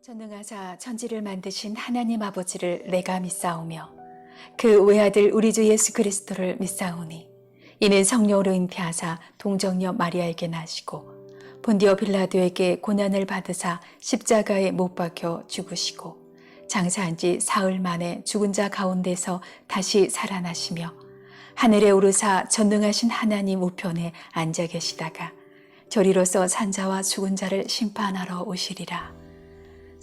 전능하사 천지를 만드신 하나님 아버지를 내가 믿사오며 그 외아들 우리 주 예수 그리스도를 믿사오니 이는 성령으로 잉태하사 동정녀 마리아에게 나시고 본디오 빌라도에게 고난을 받으사 십자가에 못 박혀 죽으시고 장사한 지 사흘 만에 죽은 자 가운데서 다시 살아나시며 하늘에 오르사 전능하신 하나님 우편에 앉아 계시다가 저리로서 산자와 죽은 자를 심판하러 오시리라.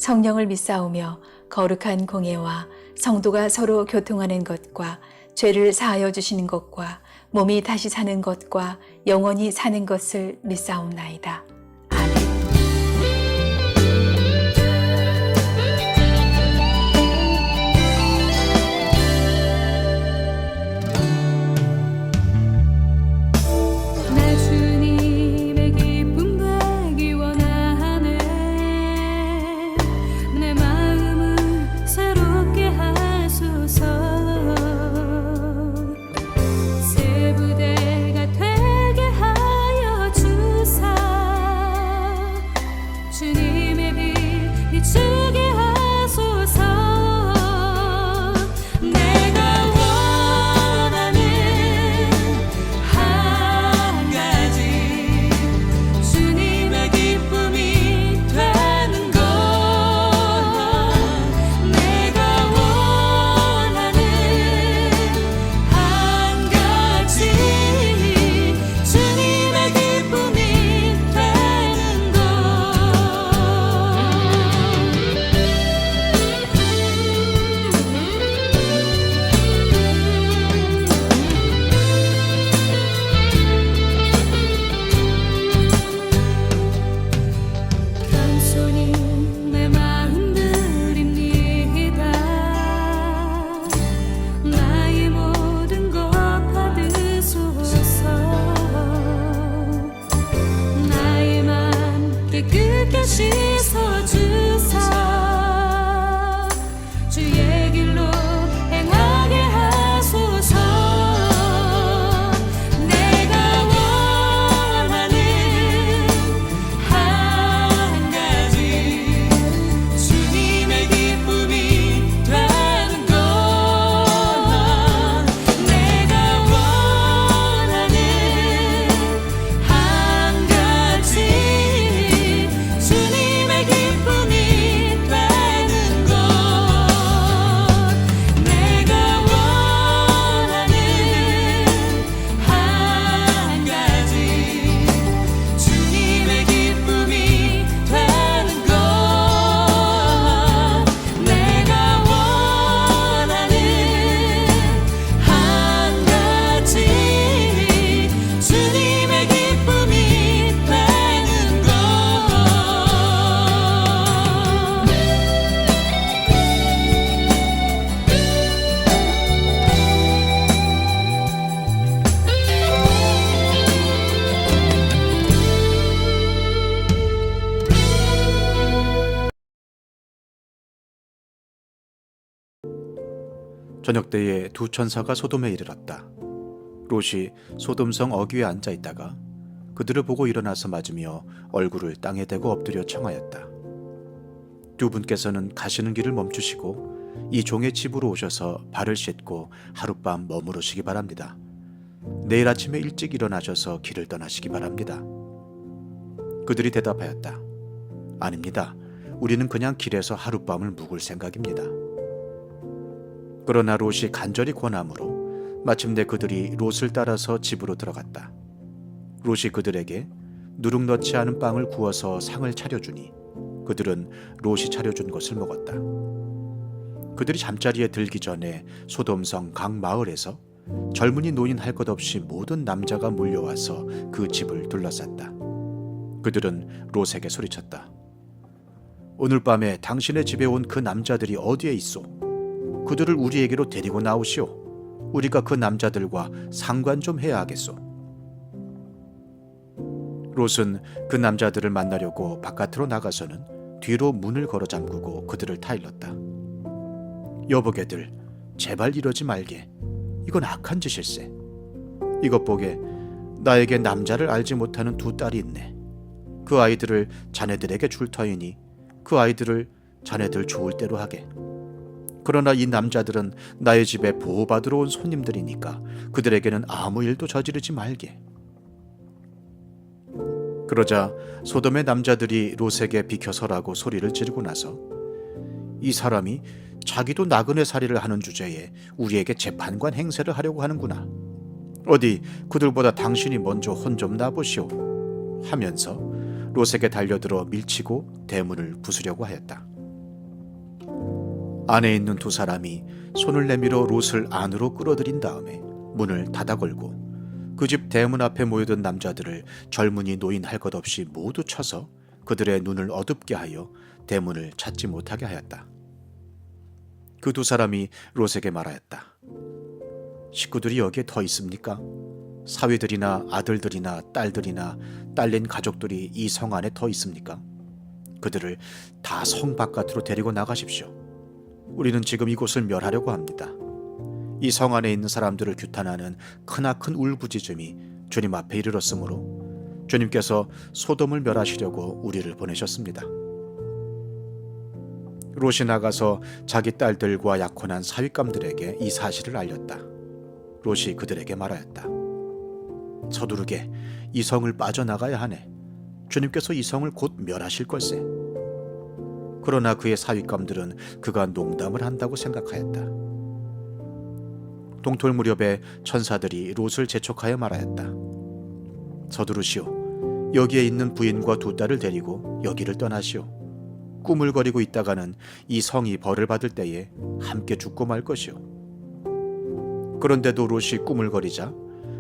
성령을 믿사오며 거룩한 공예와 성도가 서로 교통하는 것과 죄를 사하여 주시는 것과 몸이 다시 사는 것과 영원히 사는 것을 믿사옵나이다. 아멘. 저녁때에 두 천사가 소돔에 이르렀다. 롯이 소돔성 어귀에 앉아 있다가 그들을 보고 일어나서 맞으며 얼굴을 땅에 대고 엎드려 청하였다. 두 분께서는 가시는 길을 멈추시고 이 종의 집으로 오셔서 발을 씻고 하룻밤 머무르시기 바랍니다. 내일 아침에 일찍 일어나셔서 길을 떠나시기 바랍니다. 그들이 대답하였다. 아닙니다. 우리는 그냥 길에서 하룻밤을 묵을 생각입니다. 그러나 롯이 간절히 권함으로 마침내 그들이 롯을 따라서 집으로 들어갔다. 롯이 그들에게 누룩 넣지 않은 빵을 구워서 상을 차려주니 그들은 롯이 차려준 것을 먹었다. 그들이 잠자리에 들기 전에 소돔성 각 마을에서 젊은이 노인 할 것 없이 모든 남자가 몰려와서 그 집을 둘러쌌다. 그들은 롯에게 소리쳤다. 오늘 밤에 당신의 집에 온 그 남자들이 어디에 있소? 그들을 우리에게로 데리고 나오시오. 우리가 그 남자들과 상관 좀 해야 하겠소. 롯은 그 남자들을 만나려고 바깥으로 나가서는 뒤로 문을 걸어 잠그고 그들을 타일렀다. 여보게들, 제발 이러지 말게. 이건 악한 짓일세. 이것 보게, 나에게 남자를 알지 못하는 두 딸이 있네. 그 아이들을 자네들에게 줄 터이니 그 아이들을 자네들 좋을 대로 하게. 그러나 이 남자들은 나의 집에 보호받으러 온 손님들이니까 그들에게는 아무 일도 저지르지 말게. 그러자 소돔의 남자들이 롯에게 비켜서라고 소리를 지르고 나서 이 사람이 자기도 나그네 살이를 하는 주제에 우리에게 재판관 행세를 하려고 하는구나. 어디 그들보다 당신이 먼저 혼 좀 나보시오 하면서 롯에게 달려들어 밀치고 대문을 부수려고 하였다. 안에 있는 두 사람이 손을 내밀어 롯을 안으로 끌어들인 다음에 문을 닫아 걸고 그 집 대문 앞에 모여든 남자들을 젊은이 노인 할 것 없이 모두 쳐서 그들의 눈을 어둡게 하여 대문을 찾지 못하게 하였다. 그 두 사람이 롯에게 말하였다. 식구들이 여기에 더 있습니까? 사위들이나 아들들이나 딸들이나 딸린 가족들이 이 성 안에 더 있습니까? 그들을 다 성 바깥으로 데리고 나가십시오. 우리는 지금 이곳을 멸하려고 합니다. 이 성 안에 있는 사람들을 규탄하는 크나큰 울부짖음이 주님 앞에 이르렀으므로 주님께서 소돔을 멸하시려고 우리를 보내셨습니다. 롯이 나가서 자기 딸들과 약혼한 사윗감들에게 이 사실을 알렸다. 롯이 그들에게 말하였다. 서두르게 이 성을 빠져나가야 하네. 주님께서 이 성을 곧 멸하실 걸세. 그러나 그의 사윗감들은 그가 농담을 한다고 생각하였다. 동토 무렵에 천사들이 롯을 재촉하여 말하였다. 서두르시오. 여기에 있는 부인과 두 딸을 데리고 여기를 떠나시오. 꾸물거리고 있다가는 이 성이 벌을 받을 때에 함께 죽고 말 것이오. 그런데도 롯이 꾸물거리자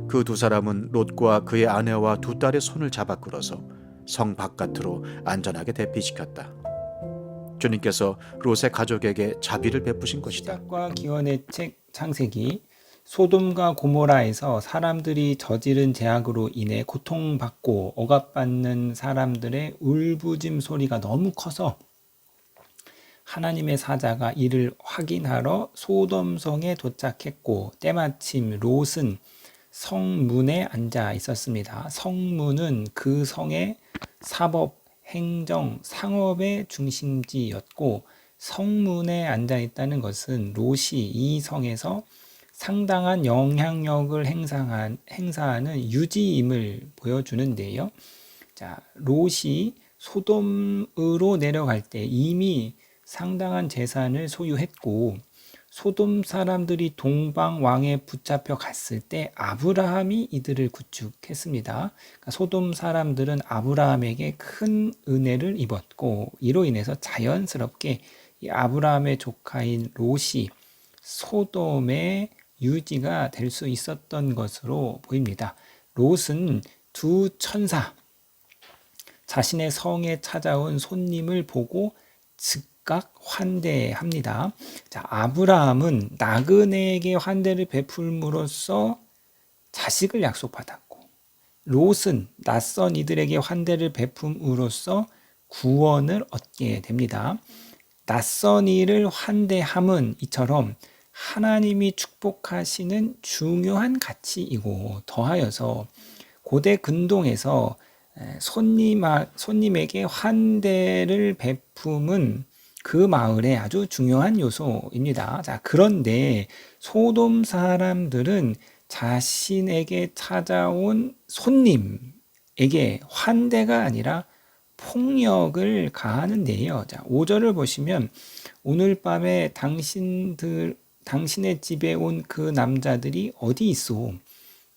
그 두 사람은 롯과 그의 아내와 두 딸의 손을 잡아 끌어서 성 바깥으로 안전하게 대피시켰다. 주님께서 롯의 가족에게 자비를 베푸신 것이다. 시작과 기원의 책 창세기. 소돔과 고모라에서 사람들이 저지른 죄악으로 인해 고통받고 억압받는 사람들의 울부짖음 소리가 너무 커서 하나님의 사자가 이를 확인하러 소돔성에 도착했고 때마침 롯은 성문에 앉아 있었습니다. 성문은 그 성의 사법, 행정, 상업의 중심지였고 성문에 앉아 있다는 것은 롯이 이 성에서 상당한 영향력을 행사하는 유지임을 보여주는데요. 자, 롯이 소돔으로 내려갈 때 이미 상당한 재산을 소유했고 소돔 사람들이 동방 왕에 붙잡혀 갔을 때 아브라함이 이들을 구축했습니다. 그러니까 소돔 사람들은 아브라함에게 큰 은혜를 입었고 이로 인해서 자연스럽게 이 아브라함의 조카인 롯이 소돔의 유지가 될 수 있었던 것으로 보입니다. 롯은 두 천사, 자신의 성에 찾아온 손님을 보고 즉각 환대합니다. 자, 아브라함은 나그네에게 환대를 베풀므로써 자식을 약속받았고 롯은 낯선 이들에게 환대를 베품으로써 구원을 얻게 됩니다. 낯선 이를 환대함은 이처럼 하나님이 축복하시는 중요한 가치이고 더하여서 고대 근동에서 손님에게 환대를 베품은 그 마을의 아주 중요한 요소입니다. 자, 그런데 소돔 사람들은 자신에게 찾아온 손님에게 환대가 아니라 폭력을 가하는데요. 자, 5절을 보시면 오늘 밤에 당신의 집에 온 그 남자들이 어디 있소?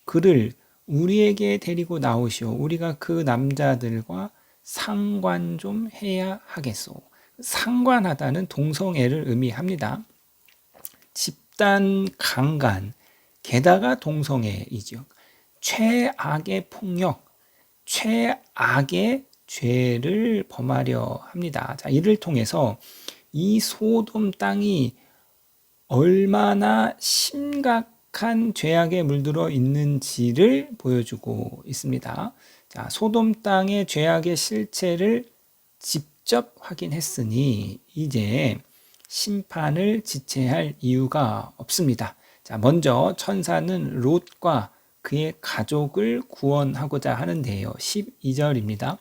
그를 우리에게 데리고 나오시오. 우리가 그 남자들과 상관 좀 해야 하겠소. 상관하다는 동성애를 의미합니다. 집단 강간, 게다가 동성애이죠. 최악의 폭력, 최악의 죄를 범하려 합니다. 자, 이를 통해서 이 소돔 땅이 얼마나 심각한 죄악에 물들어 있는지를 보여주고 있습니다. 자, 소돔 땅의 죄악의 실체를 직접 확인했으니 이제 심판을 지체할 이유가 없습니다. 자, 먼저 천사는 롯과 그의 가족을 구원하고자 하는데요. 12절입니다.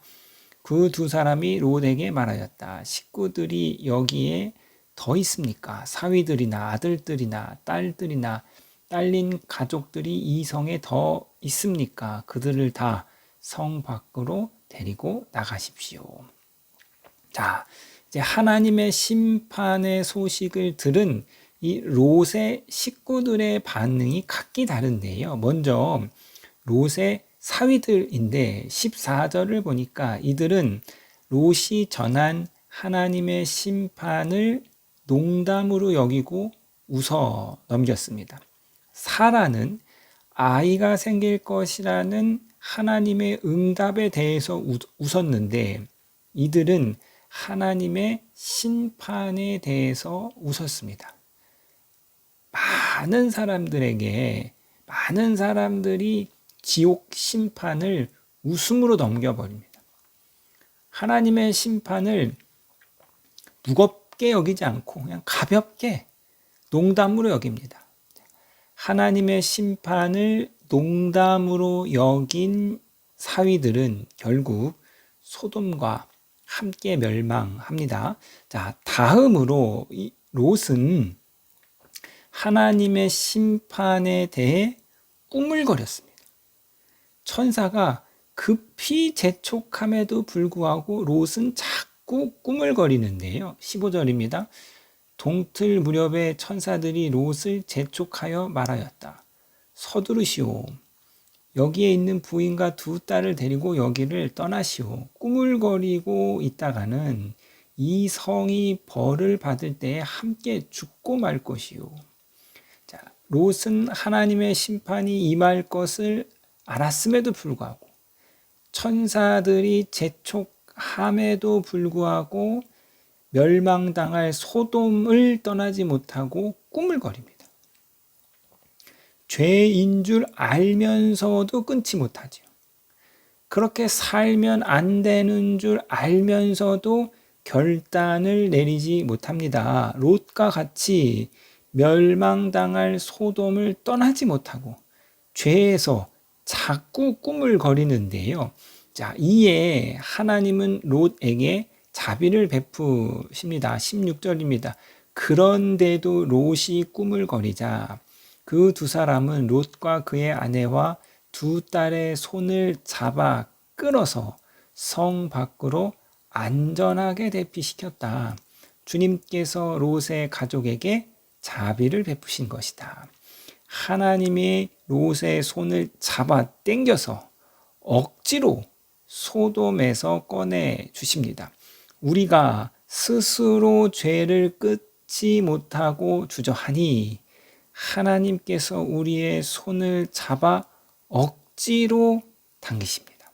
그 두 사람이 롯에게 말하였다. 식구들이 여기에 더 있습니까? 사위들이나 아들들이나 딸들이나 딸린 가족들이 이 성에 더 있습니까? 그들을 다 성 밖으로 데리고 나가십시오. 자, 이제 하나님의 심판의 소식을 들은 이 롯의 식구들의 반응이 각기 다른데요. 먼저 롯의 사위들인데 14절을 보니까 이들은 롯이 전한 하나님의 심판을 농담으로 여기고 웃어 넘겼습니다. 사라는 아이가 생길 것이라는 하나님의 응답에 대해서 웃었는데 이들은 하나님의 심판에 대해서 웃었습니다. 많은 사람들이 지옥 심판을 웃음으로 넘겨버립니다. 하나님의 심판을 무겁게 여기지 않고 그냥 가볍게 농담으로 여깁니다. 하나님의 심판을 농담으로 여긴 사위들은 결국 소돔과 함께 멸망합니다. 자, 다음으로 이 롯은 하나님의 심판에 대해 꾸물거렸습니다. 천사가 급히 재촉함에도 불구하고 롯은 자꾸 꾸물거리는데요. 15절입니다. 동틀 무렵에 천사들이 롯을 재촉하여 말하였다. 서두르시오. 여기에 있는 부인과 두 딸을 데리고 여기를 떠나시오. 꾸물거리고 있다가는 이 성이 벌을 받을 때에 함께 죽고 말 것이오. 자, 롯은 하나님의 심판이 임할 것을 알았음에도 불구하고 천사들이 재촉함에도 불구하고 멸망당할 소돔을 떠나지 못하고 꾸물거립니다. 죄인 줄 알면서도 끊지 못하죠. 그렇게 살면 안 되는 줄 알면서도 결단을 내리지 못합니다. 롯과 같이 멸망당할 소돔을 떠나지 못하고 죄에서 자꾸 꾸물거리는데요. 자, 이에 하나님은 롯에게 자비를 베푸십니다. 16절입니다. 그런데도 롯이 꾸물거리자 그 두 사람은 롯과 그의 아내와 두 딸의 손을 잡아 끌어서 성 밖으로 안전하게 대피시켰다. 주님께서 롯의 가족에게 자비를 베푸신 것이다. 하나님이 롯의 손을 잡아 당겨서 억지로 소돔에서 꺼내 주십니다. 우리가 스스로 죄를 끊지 못하고 주저하니 하나님께서 우리의 손을 잡아 억지로 당기십니다.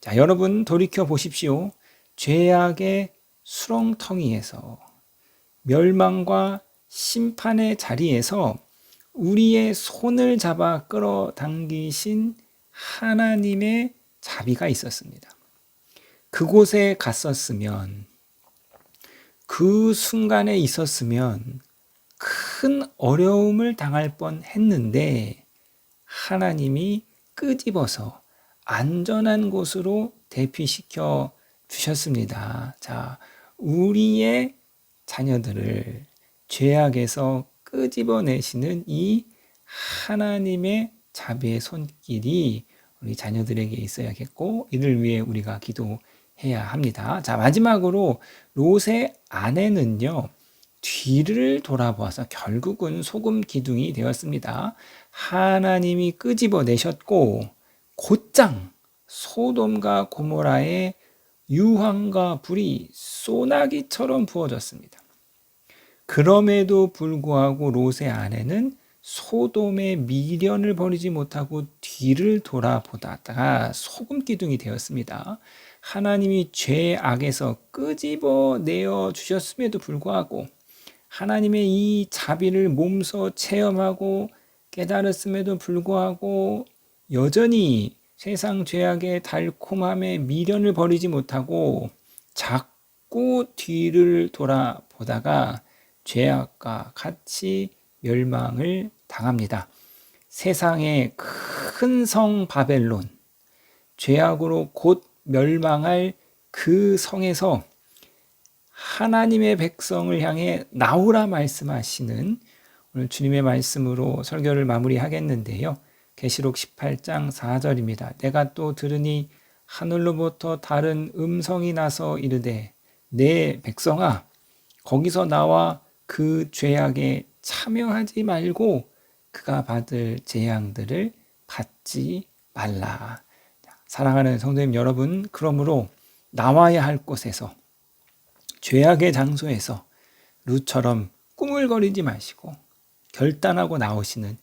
자, 여러분 돌이켜 보십시오. 죄악의 수렁텅이에서 멸망과 심판의 자리에서 우리의 손을 잡아 끌어당기신 하나님의 자비가 있었습니다. 그곳에 갔었으면, 그 순간에 있었으면 큰 어려움을 당할 뻔 했는데 하나님이 끄집어서 안전한 곳으로 대피시켜 주셨습니다. 자, 우리의 자녀들을 죄악에서 끄집어내시는 이 하나님의 자비의 손길이 우리 자녀들에게 있어야겠고 이를 위해 우리가 기도해야 합니다. 자, 마지막으로 롯의 아내는요, 뒤를 돌아보아서 결국은 소금 기둥이 되었습니다. 하나님이 끄집어내셨고 곧장 소돔과 고모라의 유황과 불이 소나기처럼 부어졌습니다. 그럼에도 불구하고 롯의 아내는 소돔의 미련을 버리지 못하고 뒤를 돌아보다가 소금 기둥이 되었습니다. 하나님이 죄악에서 끄집어내어 주셨음에도 불구하고 하나님의 이 자비를 몸소 체험하고 깨달았음에도 불구하고 여전히 세상 죄악의 달콤함에 미련을 버리지 못하고 자꾸 뒤를 돌아보다가 죄악과 같이 멸망을 당합니다. 세상의 큰 성 바벨론, 죄악으로 곧 멸망할 그 성에서 하나님의 백성을 향해 나오라 말씀하시는 오늘 주님의 말씀으로 설교를 마무리하겠는데요. 계시록 18장 4절입니다. 내가 또 들으니 하늘로부터 다른 음성이 나서 이르되 내 백성아 거기서 나와 그 죄악에 참여하지 말고 그가 받을 재앙들을 받지 말라. 사랑하는 성도님 여러분, 그러므로 나와야 할 곳에서 죄악의 장소에서 룻처럼 꾸물거리지 마시고 결단하고 나오시는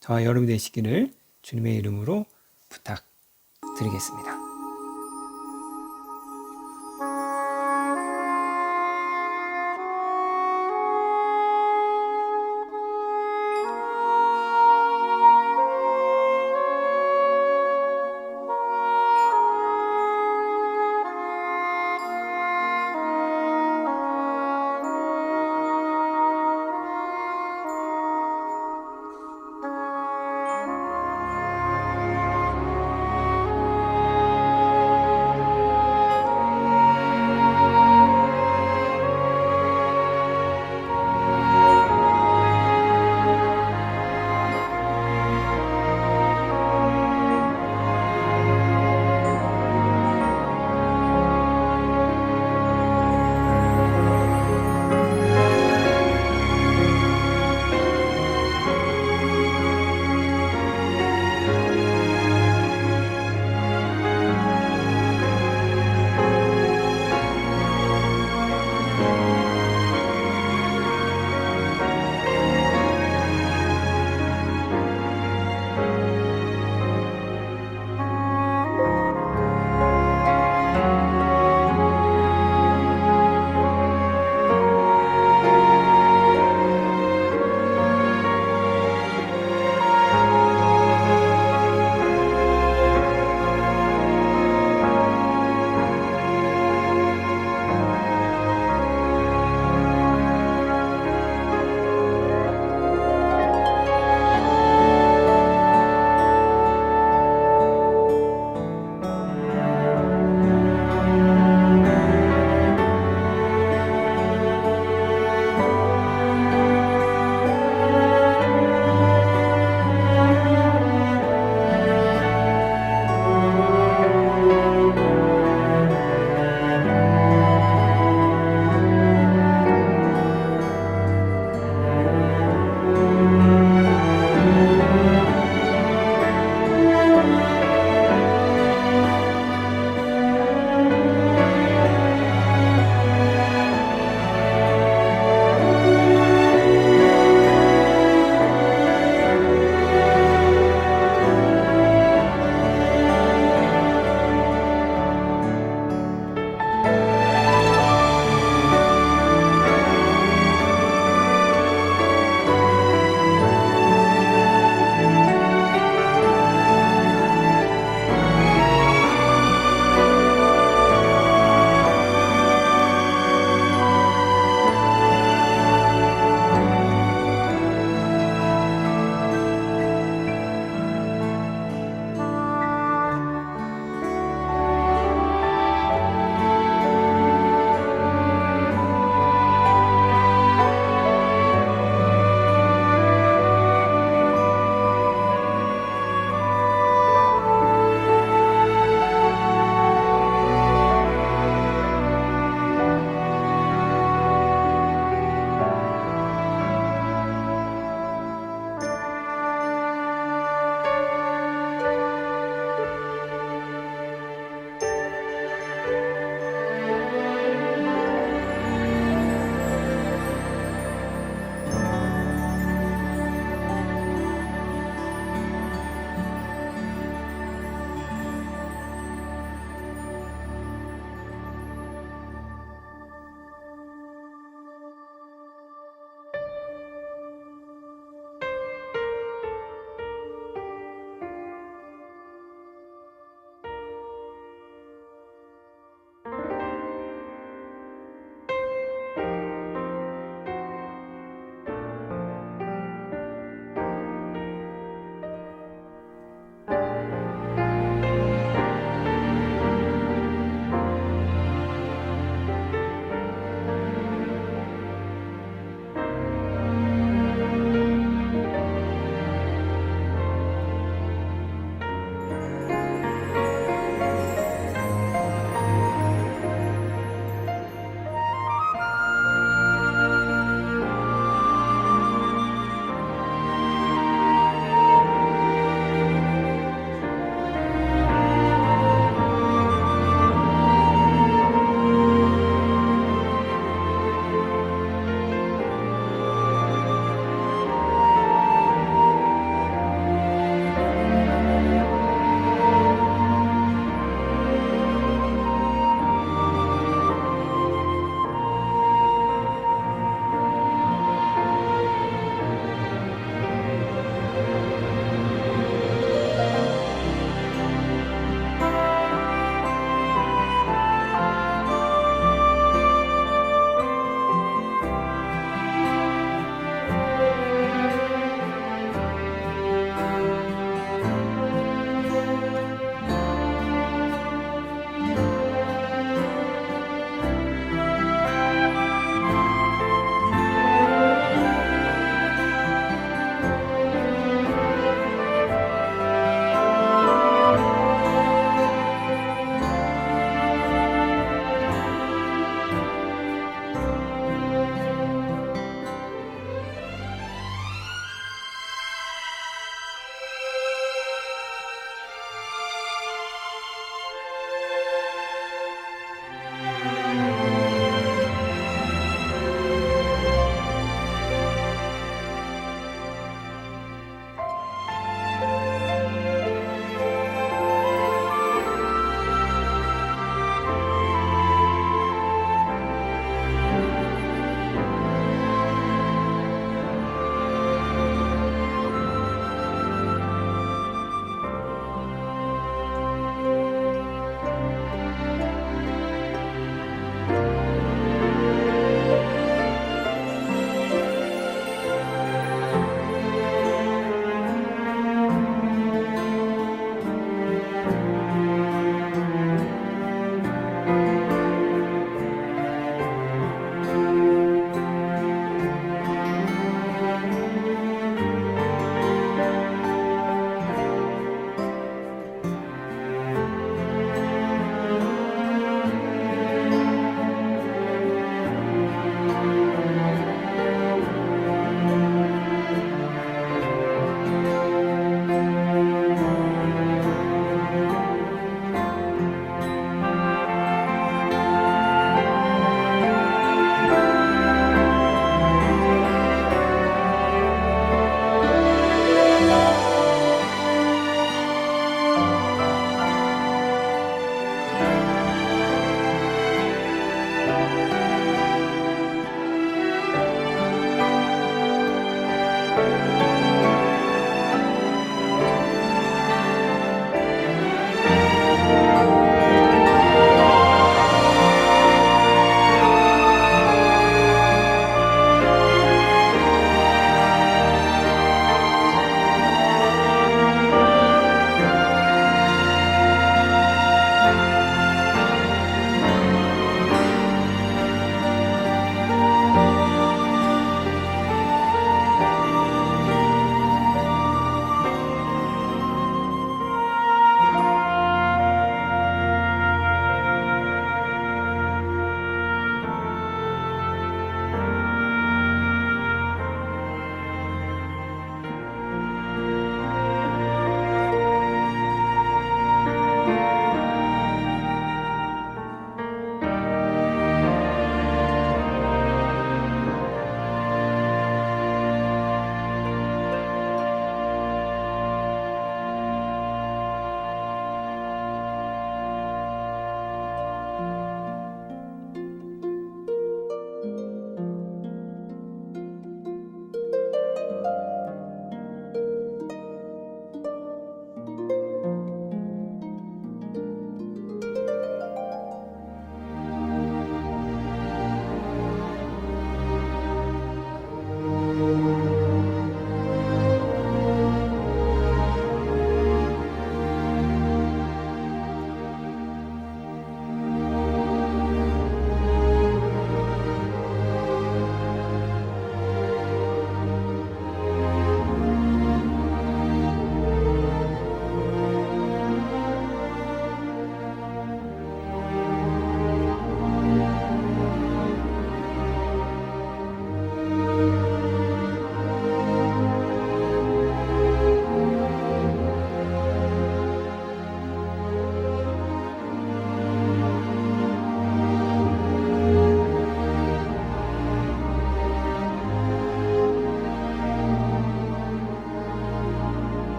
저와 여러분 되시기를 주님의 이름으로 부탁드리겠습니다.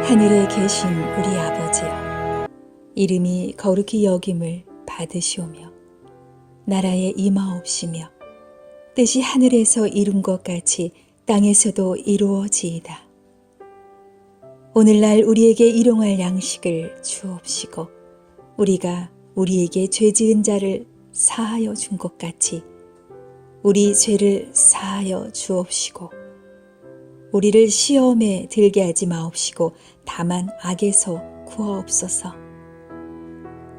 하늘에 계신 우리 아버지여, 이름이 거룩히 여김을 받으시오며 나라에 임하옵시며 뜻이 하늘에서 이룬 것 같이 땅에서도 이루어지이다. 오늘날 우리에게 일용할 양식을 주옵시고 우리가 우리에게 죄 지은 자를 사하여 준 것 같이 우리 죄를 사하여 주옵시고 우리를 시험에 들게 하지 마옵시고 다만 악에서 구하옵소서.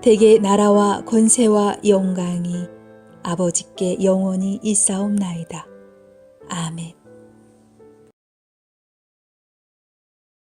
대개 나라와 권세와 영광이 아버지께 영원히 있사옵나이다. 아멘.